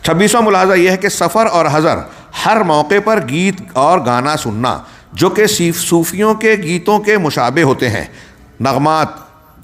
26واں ملاحظہ یہ ہے کہ سفر اور حضر ہر موقع پر گیت اور گانا سننا جو کہ صوفیوں کے گیتوں کے مشابہ ہوتے ہیں، نغمات،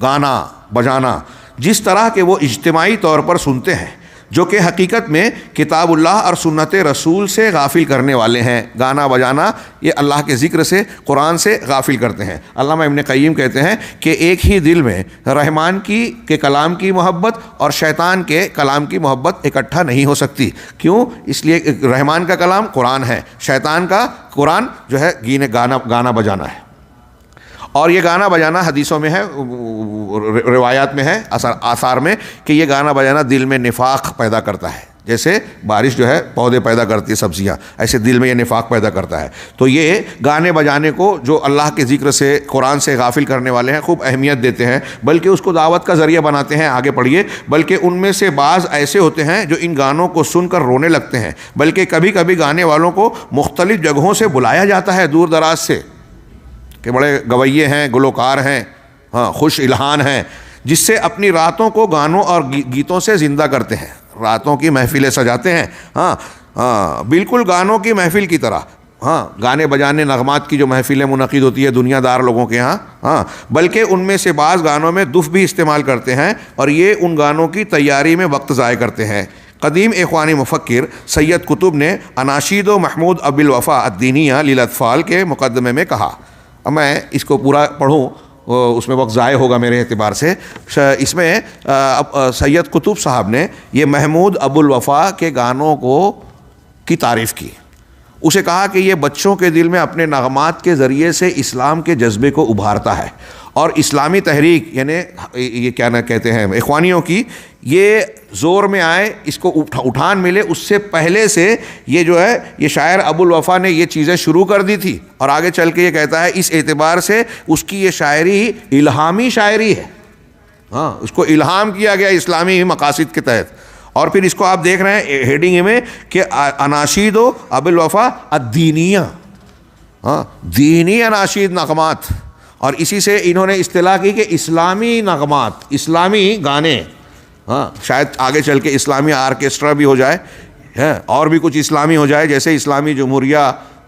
گانا بجانا، جس طرح کہ وہ اجتماعی طور پر سنتے ہیں، جو کہ حقیقت میں کتاب اللہ اور سنت رسول سے غافل کرنے والے ہیں۔ گانا بجانا یہ اللہ کے ذکر سے، قرآن سے غافل کرتے ہیں۔ علامہ ابن قیم کہتے ہیں کہ ایک ہی دل میں رحمان کے کلام کی محبت اور شیطان کے کلام کی محبت اکٹھا نہیں ہو سکتی۔ کیوں؟ اس لیے رحمان کا کلام قرآن ہے، شیطان کا قرآن جو ہے گانا بجانا ہے۔ اور یہ گانا بجانا حدیثوں میں ہے، روایات میں ہے، آثار میں، کہ یہ گانا بجانا دل میں نفاق پیدا کرتا ہے۔ جیسے بارش جو ہے پودے پیدا کرتی ہے، سبزیاں، ایسے دل میں یہ نفاق پیدا کرتا ہے۔ تو یہ گانے بجانے کو جو اللہ کے ذکر سے، قرآن سے غافل کرنے والے ہیں، خوب اہمیت دیتے ہیں، بلکہ اس کو دعوت کا ذریعہ بناتے ہیں۔ آگے پڑھیے، بلکہ ان میں سے بعض ایسے ہوتے ہیں جو ان گانوں کو سن کر رونے لگتے ہیں، بلکہ کبھی کبھی گانے والوں کو مختلف جگہوں سے بلایا جاتا ہے، دور دراز سے، کہ بڑے گویے ہیں، گلوکار ہیں، خوش الحان ہیں، جس سے اپنی راتوں کو گانوں اور گیتوں سے زندہ کرتے ہیں۔ راتوں کی محفلیں سجاتے ہیں، بالکل گانوں کی محفل کی طرح، گانے بجانے، نغمات کی جو محفلیں منعقد ہوتی ہے دنیا دار لوگوں کے ہاں، بلکہ ان میں سے بعض گانوں میں دف بھی استعمال کرتے ہیں، اور یہ ان گانوں کی تیاری میں وقت ضائع کرتے ہیں۔ قدیم اخوانی مفکر سید قطب نے اناشید و محمود ابو الوفا الدینیہ للاطفال کے مقدمے میں کہا، اب میں اس کو پورا پڑھوں اس میں وقت ضائع ہوگا میرے اعتبار سے۔ اس میں سید قطب صاحب نے یہ محمود ابو الوفا کے گانوں کی تعریف کی، اسے کہا کہ یہ بچوں کے دل میں اپنے نغمات کے ذریعے سے اسلام کے جذبے کو ابھارتا ہے، اور اسلامی تحریک یعنی یہ کیا نہ کہتے ہیں اخوانیوں کی، یہ زور میں آئے، اس کو اٹھان ملے، اس سے پہلے سے یہ جو ہے یہ شاعر ابو الوفا نے یہ چیزیں شروع کر دی تھی، اور آگے چل کے یہ کہتا ہے اس اعتبار سے اس کی یہ شاعری الہامی شاعری ہے، اس کو الہام کیا گیا اسلامی مقاصد کے تحت۔ اور پھر اس کو آپ دیکھ رہے ہیں ہیڈنگ میں کہ اناشید و ابو الوفا الدینیہ، دینی اناشید، نغمات، اور اسی سے انہوں نے اصطلاح کی کہ اسلامی نغمات، اسلامی گانے، شاید آگے چل کے اسلامی آرکیسٹرا بھی ہو جائے، اور بھی کچھ اسلامی ہو جائے، جیسے اسلامی جمہوریہ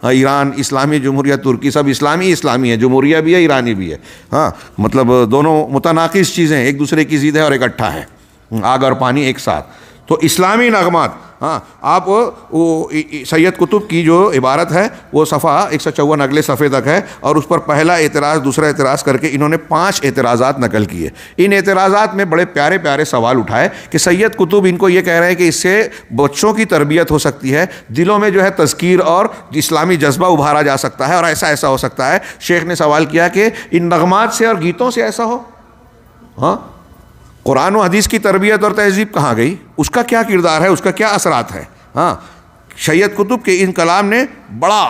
ایران، اسلامی جمہوریہ ترکی، سب اسلامی ہے، جمہوریہ بھی ہے، ایرانی بھی ہے، مطلب دونوں متناقض چیزیں، ایک دوسرے کی ضد ہے اور اکٹھا ہے، آگ اور پانی ایک ساتھ۔ تو اسلامی نغمات، آپ سید قطب کی جو عبارت ہے وہ صفحہ 154 اگلے صفحے تک ہے، اور اس پر پہلا اعتراض، دوسرا اعتراض کر کے انہوں نے 5 اعتراضات نقل کیے۔ ان اعتراضات میں بڑے پیارے پیارے سوال اٹھائے کہ سید قطب ان کو یہ کہہ رہے ہیں کہ اس سے بچوں کی تربیت ہو سکتی ہے، دلوں میں جو ہے تذکیر اور اسلامی جذبہ ابھارا جا سکتا ہے، اور ایسا ہو سکتا ہے۔ شیخ نے سوال کیا کہ ان نغمات سے اور گیتوں سے ایسا ہو، قرآن و حدیث کی تربیت اور تہذیب کہاں گئی؟ اس کا کیا کردار ہے، اس کا کیا اثرات ہے؟ سید قطب کے ان کلام نے بڑا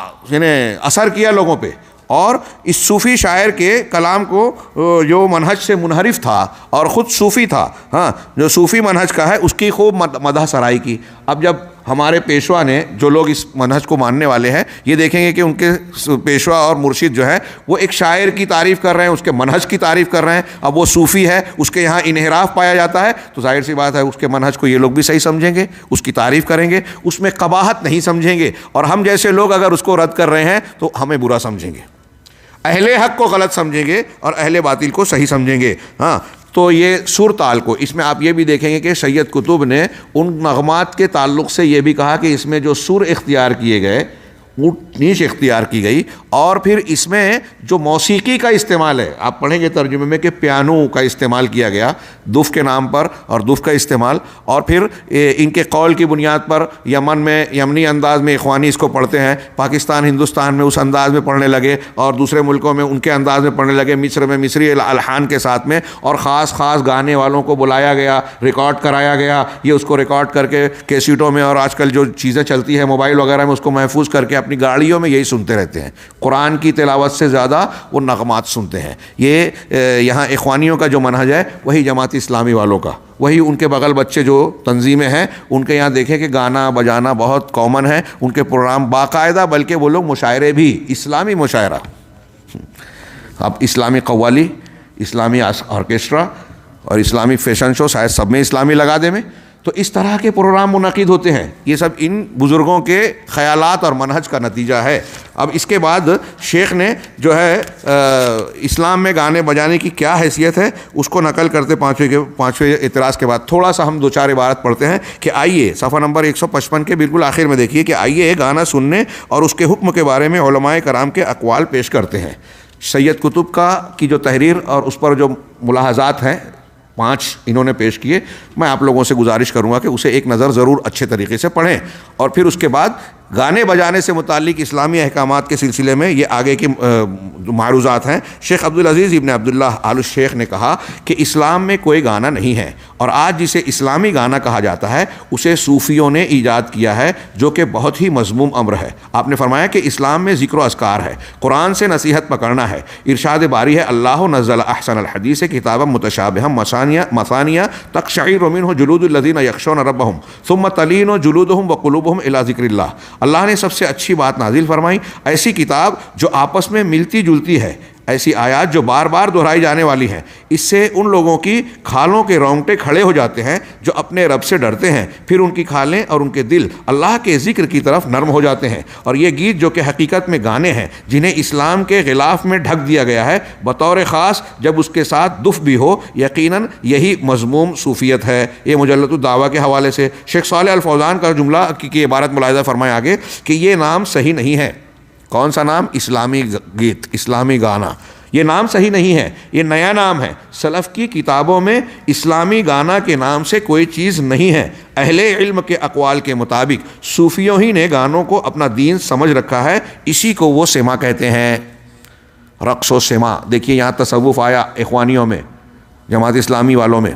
اثر کیا لوگوں پہ، اور اس صوفی شاعر کے کلام کو جو منہج سے منحرف تھا اور خود صوفی تھا، جو صوفی منہج کا ہے، اس کی خوب مدح سرائی کی۔ اب جب ہمارے پیشوا نے، جو لوگ اس منہج کو ماننے والے ہیں، یہ دیکھیں گے کہ ان کے پیشوا اور مرشد جو ہے وہ ایک شاعر کی تعریف کر رہے ہیں، اس کے منہج کی تعریف کر رہے ہیں، اب وہ صوفی ہے، اس کے یہاں انحراف پایا جاتا ہے، تو ظاہر سی بات ہے اس کے منہج کو یہ لوگ بھی صحیح سمجھیں گے، اس کی تعریف کریں گے، اس میں قباحت نہیں سمجھیں گے، اور ہم جیسے لوگ اگر اس کو رد کر رہے ہیں تو ہمیں برا سمجھیں گے، اہل حق کو غلط سمجھیں گے اور اہل باطل کو صحیح سمجھیں گے۔ تو یہ سر تال کو، اس میں آپ یہ بھی دیکھیں گے کہ سید قطب نے ان نغمات کے تعلق سے یہ بھی کہا کہ اس میں جو سر اختیار کیے گئے، اونٹ نیچ اختیار کی گئی، اور پھر اس میں جو موسیقی کا استعمال ہے، آپ پڑھیں گے ترجمے میں کہ پیانو کا استعمال کیا گیا دف کے نام پر، اور دف کا استعمال، اور پھر ان کے قول کی بنیاد پر یمن میں یمنی انداز میں اخوانی اس کو پڑھتے ہیں، پاکستان ہندوستان میں اس انداز میں پڑھنے لگے، اور دوسرے ملکوں میں ان کے انداز میں پڑھنے لگے، مصر میں مصری الحان کے ساتھ میں، اور خاص گانے والوں کو بلایا گیا، ریکارڈ کرایا گیا، یہ اس کو ریکارڈ کر کے کیسیٹوں میں، اور آج کل جو چیزیں چلتی ہیں موبائل وغیرہ میں، اس کو محفوظ کر کے اپنی گاڑیوں میں یہی سنتے رہتے ہیں۔ قرآن کی تلاوت سے زیادہ وہ نغمات سنتے ہیں۔ یہ یہاں اخوانیوں کا جو منہج ہے وہی جماعت اسلامی والوں کا، وہی ان کے بغل بچے جو تنظیمیں ہیں ان کے یہاں دیکھیں کہ گانا بجانا بہت کامن ہے، ان کے پروگرام باقاعدہ، بلکہ وہ لوگ مشاعرے بھی، اسلامی مشاعرہ، اب اسلامی قوالی، اسلامی آرکیسٹرا اور اسلامی فیشن شو، شاید سب میں اسلامی لگا دیں میں، تو اس طرح کے پروگرام منعقد ہوتے ہیں. یہ سب ان بزرگوں کے خیالات اور منہج کا نتیجہ ہے. اب اس کے بعد شیخ نے جو ہے اسلام میں گانے بجانے کی کیا حیثیت ہے اس کو نقل کرتے پانچویں اعتراض کے بعد تھوڑا سا ہم دو چار عبارت پڑھتے ہیں کہ آئیے صفحہ نمبر 155 کے بالکل آخر میں دیکھیے کہ آئیے گانا سننے اور اس کے حکم کے بارے میں علماء کرام کے اقوال پیش کرتے ہیں. سید قطب کی جو تحریر اور اس پر جو ملاحظات ہیں 5 انہوں نے پیش کیے. میں آپ لوگوں سے گزارش کروں گا کہ اسے ایک نظر ضرور اچھے طریقے سے پڑھیں اور پھر اس کے بعد گانے بجانے سے متعلق اسلامی احکامات کے سلسلے میں یہ آگے کی معروضات ہیں. شیخ عبدالعزیز ابن عبداللہ آل الشیخ نے کہا کہ اسلام میں کوئی گانا نہیں ہے اور آج جسے اسلامی گانا کہا جاتا ہے اسے صوفیوں نے ایجاد کیا ہے جو کہ بہت ہی مذموم امر ہے. آپ نے فرمایا کہ اسلام میں ذکر و اذکار ہے, قرآن سے نصیحت پکڑنا ہے. ارشاد باری ہے اللہ نزل احسن الحدیث کتابا متشابہا مثانیہ تقشعر منہ جلود الذین یخشون ربہم ثم تلین جلودہم وقلوبہم الی ذکر اللہ. اللہ نے سب سے اچھی بات نازل فرمائی, ایسی کتاب جو آپس میں ملتی جلتی ہے, ایسی آیات جو بار بار دہرائی جانے والی ہیں. اس سے ان لوگوں کی کھالوں کے رونگٹے کھڑے ہو جاتے ہیں جو اپنے رب سے ڈرتے ہیں, پھر ان کی کھالیں اور ان کے دل اللہ کے ذکر کی طرف نرم ہو جاتے ہیں. اور یہ گیت جو کہ حقیقت میں گانے ہیں جنہیں اسلام کے غلاف میں ڈھک دیا گیا ہے بطور خاص جب اس کے ساتھ دف بھی ہو, یقیناً یہی مذموم صوفیت ہے. یہ مجلد الدعوہ کے حوالے سے شیخ صالح الفوزان کا جملہ کی عبارت ملاحظہ فرمائے آگے کہ یہ نام صحیح نہیں ہے. کون سا نام؟ اسلامی گیت, اسلامی گانا. یہ نام صحیح نہیں ہے, یہ نیا نام ہے. سلف کی کتابوں میں اسلامی گانا کے نام سے کوئی چیز نہیں ہے. اہل علم کے اقوال کے مطابق صوفیوں ہی نے گانوں کو اپنا دین سمجھ رکھا ہے, اسی کو وہ سما کہتے ہیں. رقص و سما. دیکھیے یہاں تصوف آیا اخوانیوں میں, جماعت اسلامی والوں میں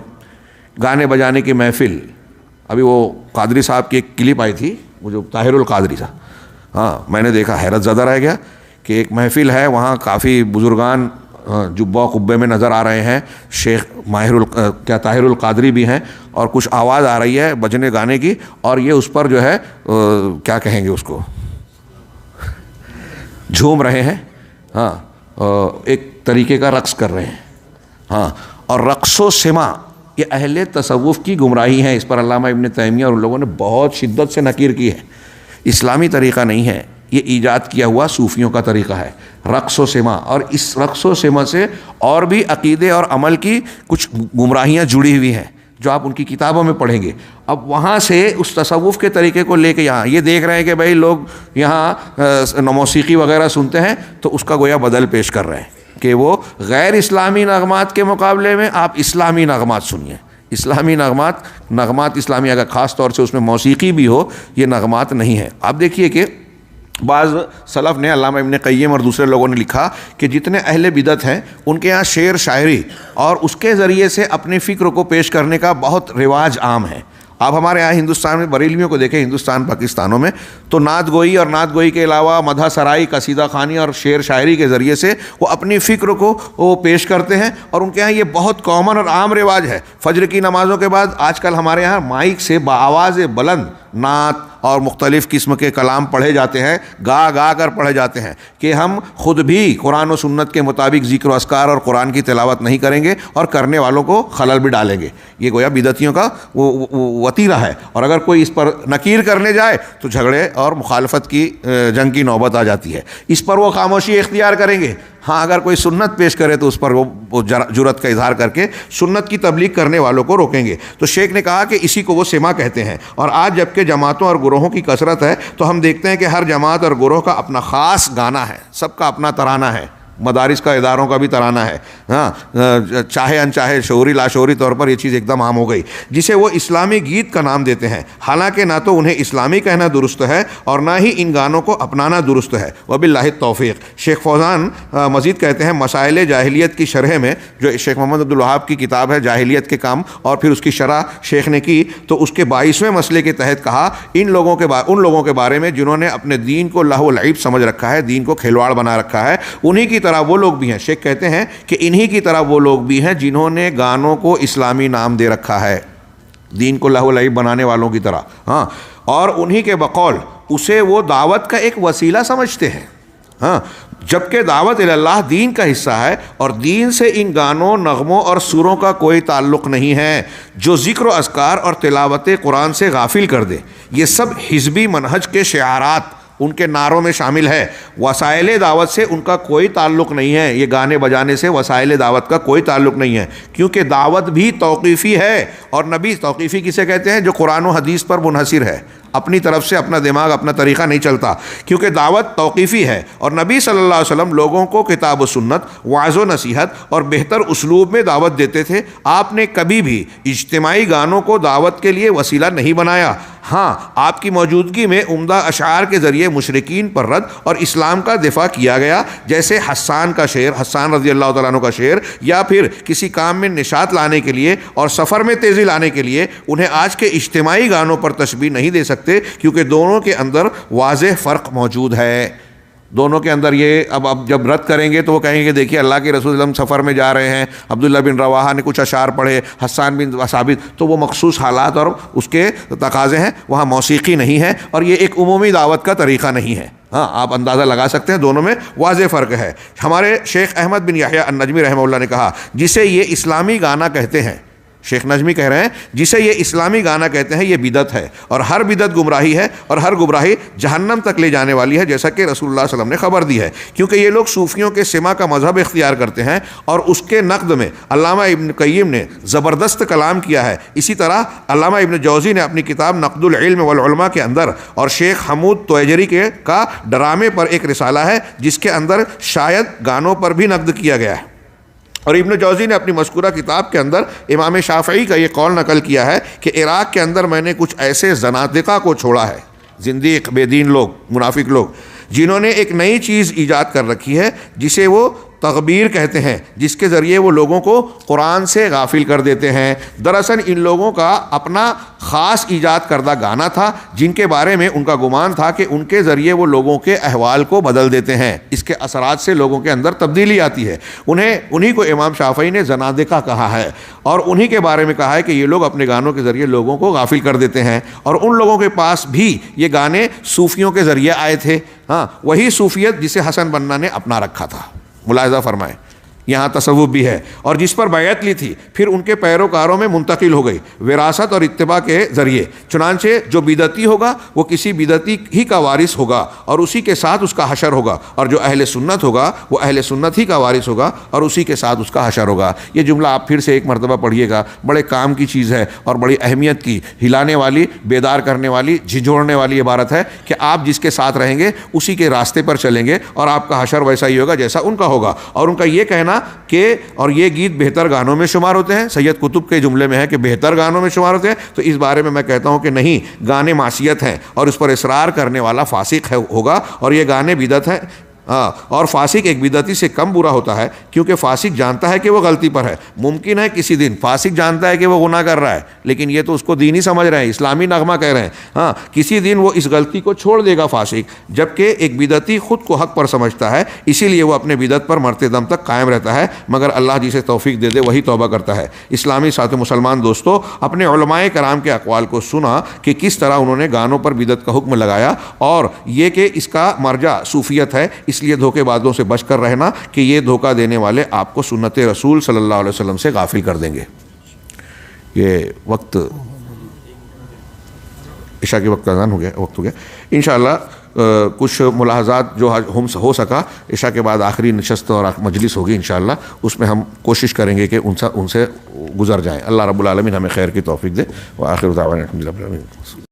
گانے بجانے کی محفل. ابھی وہ قادری صاحب کی ایک کلپ آئی تھی, وہ جو طاہر القادری صاحب, ہاں میں نے دیکھا, حیرت زدہ رہ گیا کہ ایک محفل ہے وہاں کافی بزرگان جبہ و قبے میں نظر آ رہے ہیں, شیخ طاہر القادری بھی ہیں, اور کچھ آواز آ رہی ہے بجنے گانے کی, اور یہ اس پر جو ہے کیا کہیں گے اس کو, جھوم رہے ہیں, ہاں ایک طریقے کا رقص کر رہے ہیں. ہاں, اور رقص و سما یہ اہل تصوف کی گمراہی ہیں. اس پر علامہ ابن تیمیہ اور ان لوگوں نے بہت شدت سے نکیر کی ہے. اسلامی طریقہ نہیں ہے, یہ ایجاد کیا ہوا صوفیوں کا طریقہ ہے رقص و سما. اور اس رقص و سما سے اور بھی عقیدے اور عمل کی کچھ گمراہیاں جڑی ہوئی ہیں جو آپ ان کی کتابوں میں پڑھیں گے. اب وہاں سے اس تصوف کے طریقے کو لے کے یہاں یہ دیکھ رہے ہیں کہ بھائی لوگ یہاں موسیقی وغیرہ سنتے ہیں تو اس کا گویا بدل پیش کر رہے ہیں کہ وہ غیر اسلامی نغمات کے مقابلے میں آپ اسلامی نغمات سنیے. اسلامی نغمات اسلامی اگر خاص طور سے اس میں موسیقی بھی ہو, یہ نغمات نہیں ہے. آپ دیکھیے کہ بعض سلف نے, علامہ ابن قیم اور دوسرے لوگوں نے لکھا کہ جتنے اہل بدعت ہیں ان کے ہاں شعر شاعری اور اس کے ذریعے سے اپنی فکر کو پیش کرنے کا بہت رواج عام ہے. آپ ہمارے یہاں ہندوستان میں بریلویوں کو دیکھیں, ہندوستان پاکستانوں میں تو نعت گوئی اور نعت گوئی کے علاوہ مدح سرائی, قصیدہ خوانی اور شعر شاعری کے ذریعے سے وہ اپنی فکر کو وہ پیش کرتے ہیں, اور ان کے ہاں یہ بہت کامن اور عام رواج ہے. فجر کی نمازوں کے بعد آج کل ہمارے یہاں مائک سے بآواز بلند نعت اور مختلف قسم کے کلام پڑھے جاتے ہیں, گا کر پڑھے جاتے ہیں کہ ہم خود بھی قرآن و سنت کے مطابق ذکر و اذکار اور قرآن کی تلاوت نہیں کریں گے اور کرنے والوں کو خلل بھی ڈالیں گے. یہ گویا بدعتیوں کا وتیرہ ہے, اور اگر کوئی اس پر نکیر کرنے جائے تو جھگڑے اور مخالفت کی جنگ کی نوبت آ جاتی ہے. اس پر وہ خاموشی اختیار کریں گے. ہاں, اگر کوئی سنت پیش کرے تو اس پر وہ جرأت کا اظہار کر کے سنت کی تبلیغ کرنے والوں کو روکیں گے. تو شیخ نے کہا کہ اسی کو وہ سما کہتے ہیں. اور آج جب کہ جماعتوں اور گروہوں کی کثرت ہے تو ہم دیکھتے ہیں کہ ہر جماعت اور گروہ کا اپنا خاص گانا ہے, سب کا اپنا ترانہ ہے. مدارس کا اداروں کا بھی ترانہ ہے, ہاں چاہے انچاہے شعوری لاشعوری طور پر یہ چیز ایک دم عام ہو گئی, جسے وہ اسلامی گیت کا نام دیتے ہیں. حالانکہ نہ تو انہیں اسلامی کہنا درست ہے اور نہ ہی ان گانوں کو اپنانا درست ہے. وباللہ التوفیق. شیخ فوزان مزید کہتے ہیں مسائل جاہلیت کی شرح میں, جو شیخ محمد عبد الوہاب کی کتاب ہے جاہلیت کے کام, اور پھر اس کی شرح شیخ نے کی, تو اس کے 22ویں مسئلے کے تحت کہا ان لوگوں کے بارے میں جنہوں نے اپنے دین کو لہو و لعب سمجھ رکھا ہے, دین کو کھلواڑ بنا رکھا ہے, انہی کی طرح وہ لوگ بھی ہیں. شیخ کہتے ہیں کہ انہی کی طرح وہ لوگ بھی ہیں جنہوں نے گانوں کو اسلامی نام دے رکھا ہے, دین کو لہو و لعب بنانے والوں کی طرح. ہاں, اور انہی کے بقول اسے وہ دعوت کا ایک وسیلہ سمجھتے ہیں. ہاں، جبکہ دعوت اللہ دین کا حصہ ہے اور دین سے ان گانوں، نغموں اور سوروں کا کوئی تعلق نہیں ہے جو ذکر و اذکار اور تلاوت قرآن سے غافل کر دے۔ یہ سب حزبی منہج کے شعارات ان کے نعروں میں شامل ہے، وسائل دعوت سے ان کا کوئی تعلق نہیں ہے۔ یہ گانے بجانے سے وسائل دعوت کا کوئی تعلق نہیں ہے، کیونکہ دعوت بھی توقیفی ہے، اور نبی توقیفی کسے کہتے ہیں؟ جو قرآن و حدیث پر منحصر ہے، اپنی طرف سے اپنا دماغ اپنا طریقہ نہیں چلتا، کیونکہ دعوت توقیفی ہے۔ اور نبی صلی اللہ علیہ وسلم لوگوں کو کتاب و سنت، وعظ و نصیحت اور بہتر اسلوب میں دعوت دیتے تھے۔ آپ نے کبھی بھی اجتماعی گانوں کو دعوت کے لیے وسیلہ نہیں بنایا۔ ہاں، آپ کی موجودگی میں عمدہ اشعار کے ذریعے مشرکین پر رد اور اسلام کا دفاع کیا گیا، جیسے حسان کا شعر، حسان رضی اللہ تعالیٰ عنہ کا شعر، یا پھر کسی کام میں نشاط لانے کے لیے اور سفر میں تیزی لانے کے لیے انہیں آج کے اجتماعی گانوں پر تشبیہ نہیں دے سکتے، کیونکہ دونوں کے اندر واضح فرق موجود ہے۔ دونوں کے اندر یہ اب جب رد کریں گے تو وہ کہیں گے دیکھیے اللہ کے رسول وسلم سفر میں جا رہے ہیں، عبداللہ بن رواحہ نے کچھ اشعار پڑھے، حسان بن ثابت، تو وہ مخصوص حالات اور اس کے تقاضے ہیں، وہاں موسیقی نہیں ہے، اور یہ ایک عمومی دعوت کا طریقہ نہیں ہے۔ ہاں، آپ اندازہ لگا سکتے ہیں دونوں میں واضح فرق ہے۔ ہمارے شیخ احمد بن یحییٰ النجمی رحمہ اللہ نے کہا، جسے یہ اسلامی گانا کہتے ہیں، شیخ نجمی کہہ رہے ہیں جسے یہ اسلامی گانا کہتے ہیں، یہ بدعت ہے، اور ہر بدعت گمراہی ہے، اور ہر گمراہی جہنم تک لے جانے والی ہے، جیسا کہ رسول اللہ صلی اللہ علیہ وسلم نے خبر دی ہے، کیونکہ یہ لوگ صوفیوں کے سما کا مذہب اختیار کرتے ہیں، اور اس کے نقد میں علامہ ابن قیم نے زبردست کلام کیا ہے۔ اسی طرح علامہ ابن جوزی نے اپنی کتاب نقد العلم والعلماء کے اندر، اور شیخ حمود تویجری کا ڈرامے پر ایک رسالہ ہے جس کے اندر شاید گانوں پر بھی نقد کیا گیا ہے۔ اور ابن جوزی نے اپنی مذکورہ کتاب کے اندر امام شافعی کا یہ قول نقل کیا ہے کہ عراق کے اندر میں نے کچھ ایسے زنادقہ کو چھوڑا ہے، زندیق، بے دین لوگ، منافق لوگ، جنہوں نے ایک نئی چیز ایجاد کر رکھی ہے جسے وہ تغبیر کہتے ہیں، جس کے ذریعے وہ لوگوں کو قرآن سے غافل کر دیتے ہیں۔ دراصل ان لوگوں کا اپنا خاص ایجاد کردہ گانا تھا، جن کے بارے میں ان کا گمان تھا کہ ان کے ذریعے وہ لوگوں کے احوال کو بدل دیتے ہیں، اس کے اثرات سے لوگوں کے اندر تبدیلی آتی ہے۔ انہی کو امام شافعی نے زنادقہ کہا ہے، اور انہی کے بارے میں کہا ہے کہ یہ لوگ اپنے گانوں کے ذریعے لوگوں کو غافل کر دیتے ہیں، اور ان لوگوں کے پاس بھی یہ گانے صوفیوں کے ذریعے آئے تھے۔ ہاں، وہی صوفیت جسے حسن بنا نے اپنا رکھا تھا، ملاحظہ فرمائیں، یہاں تصوف بھی ہے، اور جس پر بیعت لی تھی پھر ان کے پیروکاروں میں منتقل ہو گئی وراثت اور اتباع کے ذریعے۔ چنانچہ جو بدعتی ہوگا وہ کسی بدعتی ہی کا وارث ہوگا، اور اسی کے ساتھ اس کا حشر ہوگا، اور جو اہل سنت ہوگا وہ اہل سنت ہی کا وارث ہوگا، اور اسی کے ساتھ اس کا حشر ہوگا۔ یہ جملہ آپ پھر سے ایک مرتبہ پڑھیے گا، بڑے کام کی چیز ہے اور بڑی اہمیت کی، ہلانے والی، بیدار کرنے والی، جھنجھوڑنے والی عبارت ہے کہ آپ جس کے ساتھ رہیں گے اسی کے راستے پر چلیں گے، اور آپ کا حشر ویسا ہی ہوگا جیسا ان کا ہوگا۔ اور ان کا یہ کہنا کہ اور یہ گیت بہتر گانوں میں شمار ہوتے ہیں، سید قطب کے جملے میں ہے کہ بہتر گانوں میں شمار ہوتے ہیں، تو اس بارے میں کہتا ہوں کہ نہیں، گانے معصیت ہیں، اور اس پر اصرار کرنے والا فاسق ہوگا، اور یہ گانے بدعت ہیں۔ اور فاسق ایک بدعتی سے کم برا ہوتا ہے، کیونکہ فاسق جانتا ہے کہ وہ غلطی پر ہے۔ ممکن ہے کسی دن فاسق جانتا ہے کہ وہ گناہ کر رہا ہے، لیکن یہ تو اس کو دینی سمجھ رہے ہیں، اسلامی نغمہ کہہ رہے ہیں۔ ہاں، کسی دن وہ اس غلطی کو چھوڑ دے گا فاسق، جبکہ ایک بدعتی خود کو حق پر سمجھتا ہے، اسی لیے وہ اپنے بدعت پر مرتے دم تک قائم رہتا ہے، مگر اللہ جسے توفیق دے دے وہی توبہ کرتا ہے۔ اسلامی ساتھ مسلمان دوستو، اپنے علماء کرام کے اقوال کو سنا کہ کس طرح انہوں نے گانوں پر بدعت کا حکم لگایا، اور یہ کہ اس کا مرجع صوفیت ہے، اس لیے دھوکے بازوں سے بچ کر رہنا کہ یہ دھوکہ دینے والے آپ کو سنت رسول صلی اللہ علیہ وسلم سے غافل کر دیں گے۔ یہ وقت عشاء کے وقت اذان ہو گیا، انشاءاللہ کچھ ملاحظات جو ہو سکا عشاء کے بعد آخری نشست اور مجلس ہوگی انشاءاللہ، اس میں ہم کوشش کریں گے کہ ان سے گزر جائیں۔ اللہ رب العالمین ہمیں خیر کی توفیق دے، وآخر دعوانا الحمدللہ رب العالمین۔